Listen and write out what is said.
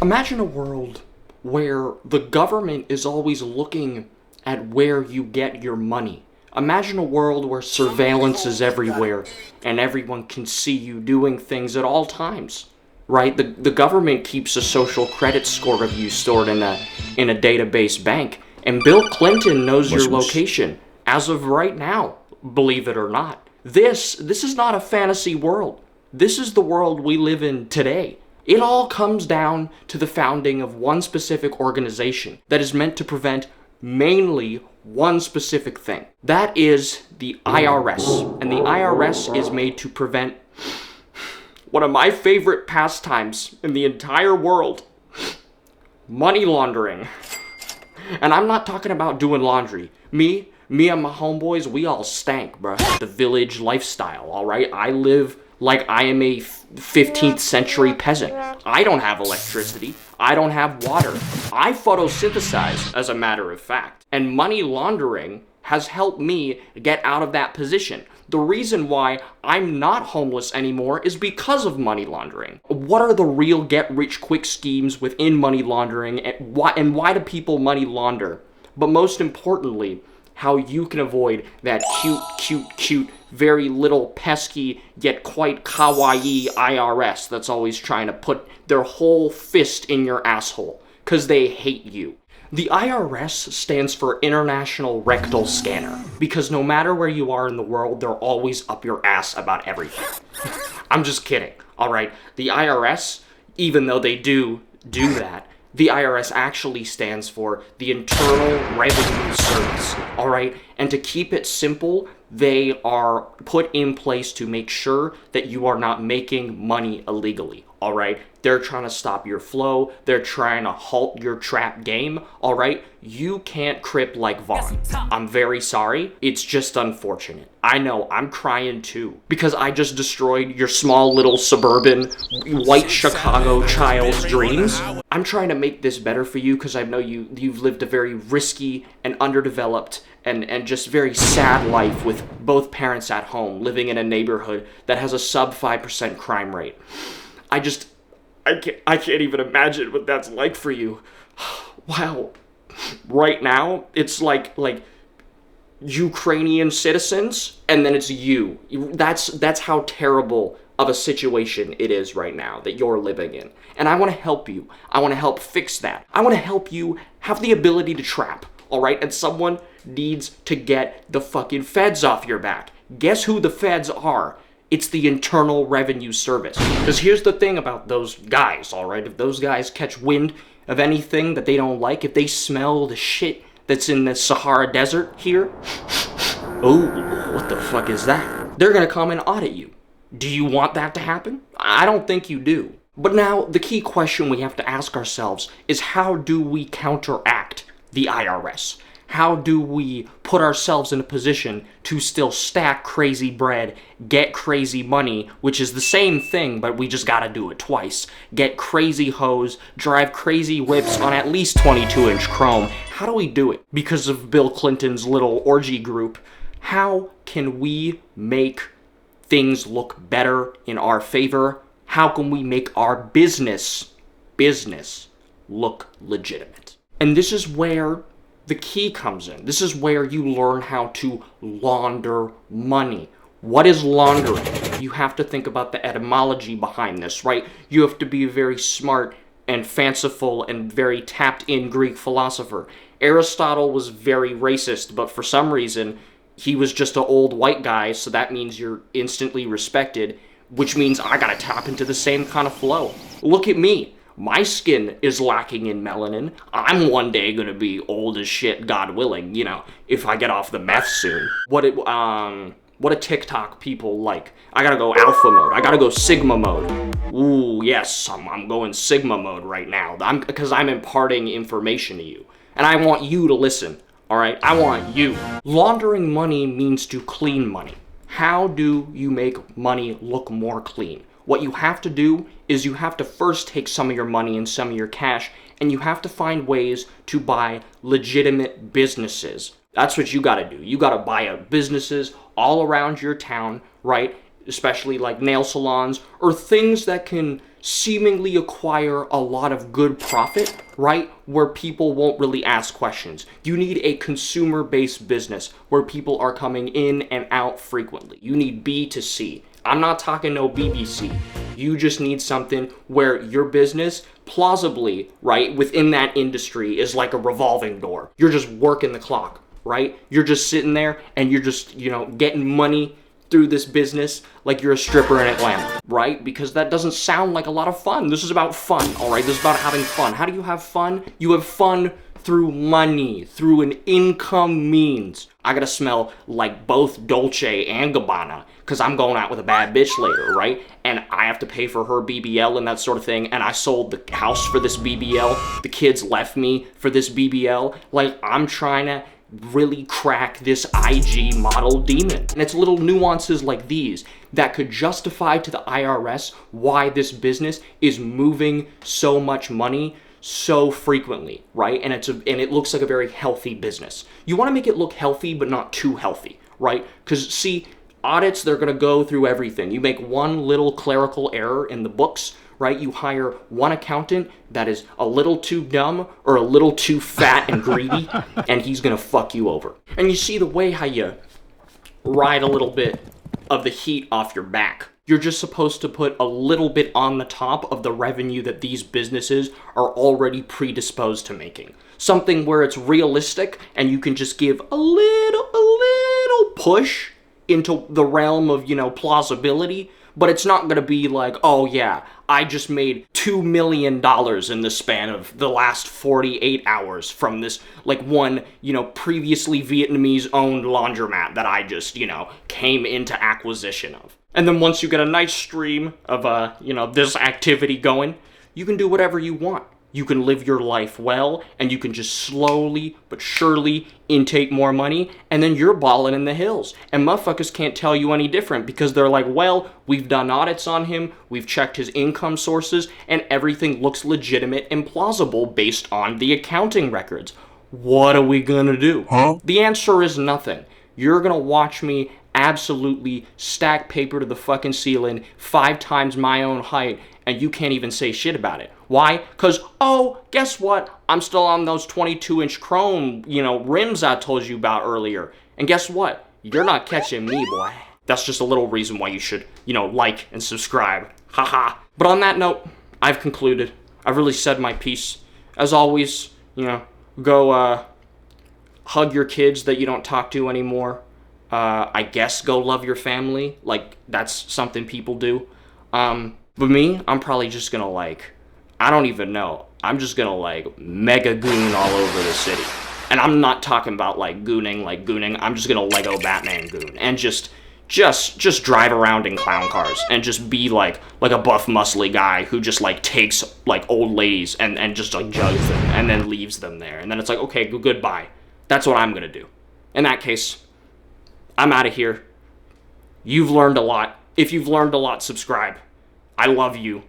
Imagine a world where the government is always looking at where you get your money. Imagine a world where surveillance is everywhere and everyone can see you doing things at all times, right? The government keeps a social credit score of you stored in a database bank, and Bill Clinton knows your location as of right now, believe it or not. This is not a fantasy world. This is the world we live in today. It all comes down to the founding of one specific organization that is meant to prevent mainly one specific thing. That is the IRS. And the IRS is made to prevent one of my favorite pastimes in the entire world, money laundering. And I'm not talking about doing laundry. Me and my homeboys, we all stank, bruh. The village lifestyle, alright? I live like I am a 15th century peasant. I don't have electricity. I don't have water. I photosynthesize, as a matter of fact. And money laundering has helped me get out of that position. The reason why I'm not homeless anymore is because of money laundering. What are the real get-rich-quick schemes within money laundering, and why do people money launder? But most importantly, how you can avoid that cute, very little pesky, yet quite kawaii IRS that's always trying to put their whole fist in your asshole, because they hate you. The IRS stands for International Rectal Scanner, because no matter where you are in the world, they're always up your ass about everything. I'm just kidding, alright? The IRS, even though they do that, the IRS actually stands for the Internal Revenue Service, alright? And to keep it simple, they are put in place to make sure that you are not making money illegally, alright? They're trying to stop your flow. They're trying to halt your trap game, alright? You can't crip like Vaughn. I'm very sorry. It's just unfortunate. I know, I'm crying too, because I just destroyed your small little suburban white Chicago child's dreams. I'm trying to make this better for you because I know you've lived a very risky and underdeveloped and just very sad life with both parents at home, living in a neighborhood that has a sub 5% crime rate. I can't even imagine what that's like for you. Wow. Right now, it's like Ukrainian citizens, and then it's you. That's how terrible of a situation it is right now that you're living in. And I want to help you. I want to help fix that. I want to help you have the ability to trap, alright? And someone needs to get the fucking feds off your back. Guess who the feds are? It's the Internal Revenue Service. Because here's the thing about those guys, alright? If those guys catch wind of anything that they don't like, if they smell the shit that's in the Sahara Desert here, oh, what the fuck is that? They're gonna come and audit you. Do you want that to happen? I don't think you do. But now, the key question we have to ask ourselves is, how do we counteract the IRS? How do we put ourselves in a position to still stack crazy bread, get crazy money, which is the same thing, but we just gotta do it twice, get crazy hoes, drive crazy whips on at least 22-inch chrome? How do we do it? Because of Bill Clinton's little orgy group, how can we make things look better in our favor? How can we make our business look legitimate? And this is where the key comes in. This is where you learn how to launder money. What is laundering? You have to think about the etymology behind this, right? You have to be a very smart and fanciful and very tapped-in Greek philosopher. Aristotle was very racist, but for some reason, he was just an old white guy, so that means you're instantly respected, which means I gotta tap into the same kind of flow. Look at me. My skin is lacking in melanin. I'm one day gonna be old as shit, God willing, if I get off the meth soon. What a TikTok people like. I gotta go alpha mode. I gotta go sigma mode. Ooh, yes, I'm going sigma mode right now. Because I'm imparting information to you. And I want you to listen, alright? I want you. Laundering money means to clean money. How do you make money look more clean? What you have to do is you have to first take some of your money and some of your cash, and you have to find ways to buy legitimate businesses. That's what you gotta do. You gotta buy up businesses all around your town, right? Especially like nail salons or things that can seemingly acquire a lot of good profit, right? Where people won't really ask questions. You need a consumer-based business where people are coming in and out frequently. You need B to C. I'm not talking no BBC. You just need something where your business plausibly, right, within that industry is like a revolving door. You're just working the clock, right? You're just sitting there and you're just, getting money through this business like you're a stripper in Atlanta, right? Because that doesn't sound like a lot of fun. This is about fun, all right? This is about having fun. How do you have fun? You have fun through money, through an income means. I gotta smell like both Dolce and Gabbana because I'm going out with a bad bitch later, right? And I have to pay for her BBL and that sort of thing. And I sold the house for this BBL. The kids left me for this BBL. Like, I'm trying to really crack this IG model demon. And it's little nuances like these that could justify to the IRS why this business is moving so much money so frequently, right? And it looks like a very healthy business. You want to make it look healthy, but not too healthy, right? Because see, audits, they're going to go through everything. You make one little clerical error in the books, right? You hire one accountant that is a little too dumb or a little too fat and greedy, and he's going to fuck you over. And you see the way how you ride a little bit of the heat off your back. You're just supposed to put a little bit on the top of the revenue that these businesses are already predisposed to making. Something where it's realistic and you can just give a little push into the realm of, plausibility, but it's not going to be like, oh yeah, I just made $2 million in the span of the last 48 hours from this, one, previously Vietnamese owned laundromat that I just, came into acquisition of. And then once you get a nice stream of, this activity going, you can do whatever you want. You can live your life well, and you can just slowly but surely intake more money, and then you're balling in the hills. And motherfuckers can't tell you any different because they're like, well, we've done audits on him, we've checked his income sources, and everything looks legitimate and plausible based on the accounting records. What are we gonna do? The answer is nothing. You're gonna watch me absolutely stack paper to the fucking ceiling 5 times my own height, and you can't even say shit about it. Why? Because, guess what? I'm still on those 22-inch chrome, rims I told you about earlier. And guess what? You're not catching me, boy. That's just a little reason why you should, like and subscribe. Haha. But on that note, I've concluded. I've really said my piece. As always, go hug your kids that you don't talk to anymore. I guess go love your family. Like, that's something people do. But me, I'm probably just gonna I don't even know. I'm just gonna mega goon all over the city. And I'm not talking about gooning. I'm just gonna Lego Batman goon and just drive around in clown cars and just be like a buff muscly guy who just takes old ladies and just jugs them and then leaves them there. And then it's okay, goodbye. That's what I'm gonna do. In that case, I'm out of here. You've learned a lot. If you've learned a lot, subscribe. I love you.